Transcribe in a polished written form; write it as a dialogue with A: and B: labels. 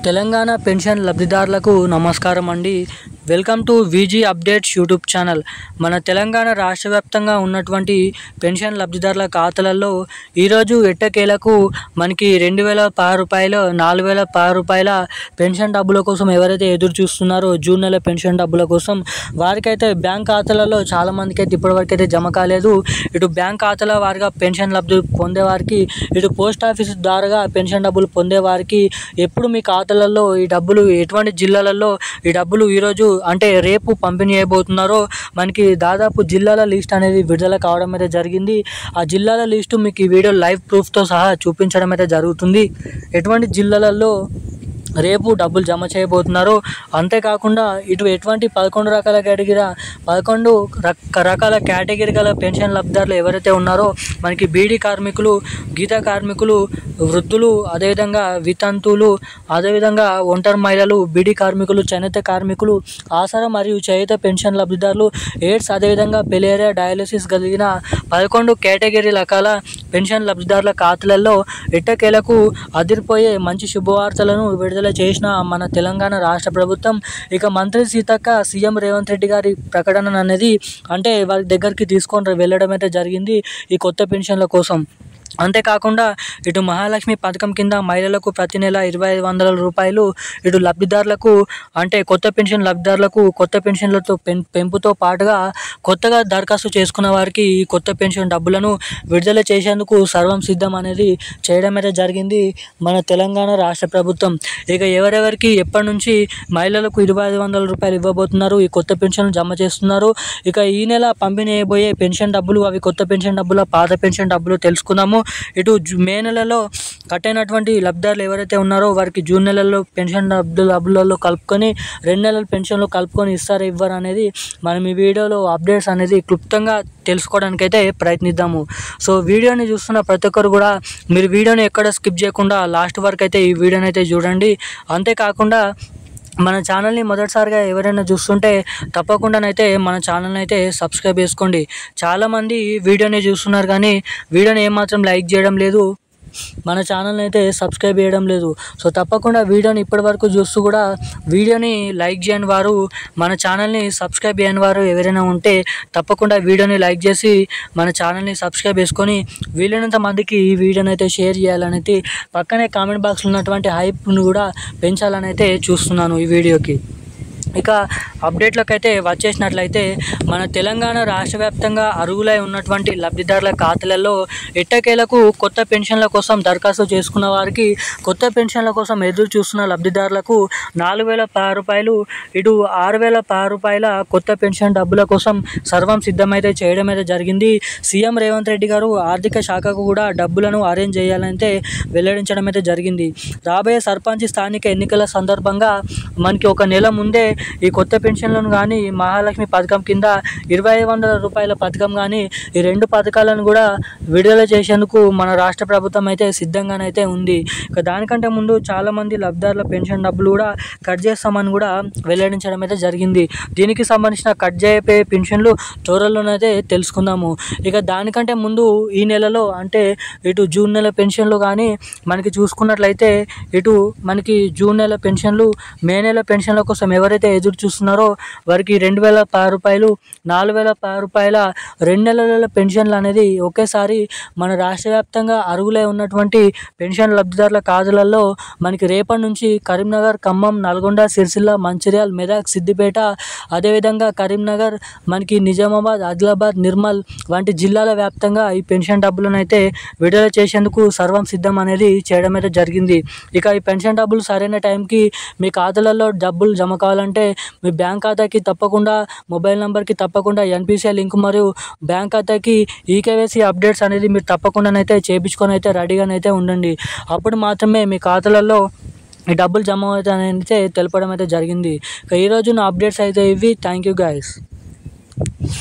A: Telangana pension లబ్ధిదారులకు నమస్కారం అండి. Welcome to VG updates YouTube channel. మన తెలంగాణ రాష్ట్ర వ్యాప్తంగా ఉన్నటువంటి పెన్షన్ లబ్ధిదారుల ఖాతాలలో ఈరోజు ఎట్టకేలకు మనకి 2016 రూపాయలు 4016 రూపాయల పెన్షన్ డబ్బుల కోసం ఎవరైతే ఎదురు చూస్తున్నారో జూన్ నెల పెన్షన్ డబ్బుల కోసం వారికైతే బ్యాంక్ ఖాతాలలో చాలామందికి అయితే ఇప్పటివరకు అయితే జమ కాలేదు. ఇటు బ్యాంక్ ఖాతాల వారిగా పెన్షన్ లబ్ధి పొందేవారికి, ఇటు పోస్ట్ ఆఫీస్ ద్వారాగా పెన్షన్ డబ్బులు పొందేవారికి ఎప్పుడు మీ ఖాతాలలో ఈ డబ్బులు ఎటువంటి జిల్లాలలో ఈ డబ్బులు ఈరోజు అంటే రేపు పంపిణీ చేయబోతున్నారో మనకి దాదాపు జిల్లాల లిస్ట్ అనేది విడుదల కావడం అయితే జరిగింది. ఆ జిల్లాల లిస్టు మీకు ఈ వీడియో లైవ్ ప్రూఫ్తో సహా చూపించడం అయితే జరుగుతుంది. ఎటువంటి జిల్లాలలో రేపు డబ్బులు జమ చేయబోతున్నారు. అంతేకాకుండా ఇటు ఎటువంటి 11 రకాల కేటగిరీ గల పెన్షన్ లబ్ధిదారులు ఎవరైతే ఉన్నారో మనకి బీడీ కార్మికులు, గీత కార్మికులు, వృద్ధులు, అదేవిధంగా వితంతువులు, అదేవిధంగా ఒంటరి మహిళలు, బీడీ కార్మికులు, చేనేత కార్మికులు, ఆసరా మరియు చేయుత పెన్షన్ లబ్ధిదారులు, ఎయిడ్స్, అదేవిధంగా పెలేరియా, డయాలసిస్ కలిగిన 11 కేటగిరీ రకాల పెన్షన్ లబ్ధిదారుల ఖాతాలలో ఎట్టకేలకు అదిరిపోయే మంచి శుభవార్తలను విడుదల చేసిన మన తెలంగాణ రాష్ట్ర ప్రభుత్వం. ఇక మంత్రి సీతక్క సీఎం రేవంత్ రెడ్డి గారి ప్రకటన అనేది అంటే వారి దగ్గరికి తీసుకొని వెళ్ళడం అయితే జరిగింది ఈ కొత్త పెన్షన్ల కోసం. అంతేకాకుండా ఇటు మహాలక్ష్మి పథకం కింద మహిళలకు ప్రతి నెల 2500 రూపాయలు, ఇటు లబ్ధిదారులకు అంటే కొత్త పెన్షన్ లబ్ధిదారులకు కొత్త పెన్షన్లతో పెంపుతో పాటుగా కొత్తగా దరఖాస్తు చేసుకున్న వారికి ఈ కొత్త పెన్షన్ డబ్బులను విడుదల చేసేందుకు సర్వం సిద్ధం అనేది చేయడం అయితే జరిగింది మన తెలంగాణ రాష్ట్ర ప్రభుత్వం. ఇక ఎవరెవరికి ఎప్పటి నుంచి మహిళలకు 2500 రూపాయలు ఇవ్వబోతున్నారు, ఈ కొత్త పెన్షన్ జమ చేస్తున్నారు. ఇక ఈ నెల పంపిణీ చేయబోయే పెన్షన్ డబ్బులు అవి కొత్త పెన్షన్ డబ్బుల, పాత పెన్షన్ డబ్బులు తెలుసుకుందాము. ఇటు మే నెలలో కట్టైనటువంటి లబ్ధిదారులు ఎవరైతే ఉన్నారో వారికి జూన్ నెలలో పెన్షన్ డబ్బులలో కలుపుకొని 2 నెలల పెన్షన్లు కలుపుకొని ఇస్తారా ఇవ్వరు అనేది మనం ఈ వీడియోలో అప్డేట్స్ అనేది క్లుప్తంగా తెలుసుకోవడానికి అయితే ప్రయత్నిద్దాము. సో వీడియోని చూస్తున్న ప్రతి ఒక్కరు కూడా మీరు వీడియోని ఎక్కడ స్కిప్ చేయకుండా లాస్ట్ వరకు అయితే ఈ వీడియోని అయితే చూడండి. అంతేకాకుండా మన ఛానల్ని మొదటిసారిగా ఎవరైనా చూస్తుంటే తప్పకుండానైతే మన ఛానల్ని అయితే సబ్స్క్రైబ్ చేసుకోండి. చాలామంది వీడియోని చూస్తున్నారు కానీ వీడియోని ఏమాత్రం లైక్ చేయడం లేదు, మన ఛానల్ని అయితే సబ్స్క్రైబ్ చేయడం లేదు. సో తప్పకుండా వీడియోని ఇప్పటివరకు చూస్తూ కూడా వీడియోని లైక్ చేయని వారు, మన ఛానల్ని సబ్స్క్రైబ్ చేయని వారు ఎవరైనా ఉంటే తప్పకుండా వీడియోని లైక్ చేసి మన ఛానల్ని సబ్స్క్రైబ్ చేసుకొని వీలైనంత మందికి ఈ వీడియోని అయితే షేర్ చేయాలనైతే పక్కనే కామెంట్ బాక్స్లో ఉన్నటువంటి హైప్ను కూడా పెంచాలని అయితే చూస్తున్నాను ఈ వీడియోకి. ఇక అప్డేట్లకు అయితే వచ్చేసినట్లయితే మన తెలంగాణ రాష్ట్ర వ్యాప్తంగా అర్హులై ఉన్నటువంటి లబ్ధిదారుల ఖాతాలలో ఎట్టకేలకు కొత్త పెన్షన్ల కోసం దరఖాస్తు చేసుకున్న వారికి, కొత్త పెన్షన్ల కోసం ఎదురు చూస్తున్న లబ్ధిదారులకు 4016 రూపాయలు, ఇటు 6016 రూపాయల కొత్త పెన్షన్ డబ్బుల కోసం సర్వం సిద్ధమైతే చేయడం అయితే జరిగింది. సీఎం రేవంత్ రెడ్డి గారు ఆర్థిక శాఖకు కూడా డబ్బులను అరేంజ్ చేయాలంటే వెల్లడించడం అయితే జరిగింది. రాబోయే సర్పంచ్ స్థానిక ఎన్నికల సందర్భంగా మనకి ఒక నెల ముందే ఈ కొత్త పెన్షన్లను కానీ, మహాలక్ష్మి పథకం కింద 2500 రూపాయల పథకం కానీ ఈ 2 పథకాలను కూడా విడుదల చేసేందుకు మన రాష్ట్ర ప్రభుత్వం అయితే సిద్ధంగానైతే ఉంది. ఇక దానికంటే ముందు చాలామంది లబ్ధిదారుల పెన్షన్ డబ్బులు కూడా కట్ చేస్తామని కూడా వెల్లడించడం అయితే జరిగింది. దీనికి సంబంధించిన కట్ చేయబోయే పెన్షన్లు త్వరలోనైతే తెలుసుకుందాము. ఇక దానికంటే ముందు ఈ నెలలో అంటే ఇటు జూన్ నెల పెన్షన్లు కానీ మనకి చూసుకున్నట్లయితే ఇటు మనకి జూన్ నెల పెన్షన్లు, మే నెల పెన్షన్ల కోసం ఎవరైతే ఎదురు చూస్తున్నారో వారికి 2016 రూపాయలు, 4016 రూపాయల 2 నెలల పెన్షన్లు అనేది ఒకేసారి మన రాష్ట్ర వ్యాప్తంగా అర్హులై ఉన్నటువంటి పెన్షన్ లబ్ధిదారుల ఖాతాలలో మనకి రేపటి నుంచి కరీంనగర్, ఖమ్మం, నల్గొండ, సిరిసిల్ల, మంచిర్యాల, మెదక్, సిద్దిపేట, అదేవిధంగా కరీంనగర్, మనకి నిజామాబాద్, ఆదిలాబాద్, నిర్మల్ వంటి జిల్లాల వ్యాప్తంగా ఈ పెన్షన్ డబ్బులను అయితే విడుదల చేసేందుకు సర్వం సిద్ధం అనేది చేయడం అయితే జరిగింది. ఇక ఈ పెన్షన్ డబ్బులు సరైన టైంకి మీ ఖాతాలలో డబ్బులు జమ కావాలంటే మీ బ్యాంక్ ఖాతాకి తప్పకుండా, మొబైల్ నెంబర్కి తప్పకుండా ఎన్పిసిఐ లింక్ మరియు బ్యాంక్ ఖాతాకి ఈకేవైసీ అప్డేట్స్ అనేది మీరు తప్పకుండానైతే చేయించుకొని అయితే రెడీగానైతే ఉండండి. అప్పుడు మాత్రమే మీ ఖాతాలలో ఈ డబ్బులు జమ అవుతాయని అయితే తెలపడం అయితే జరిగింది. ఇక ఈరోజు నా అప్డేట్స్ అయితే ఇవి. Thank you guys.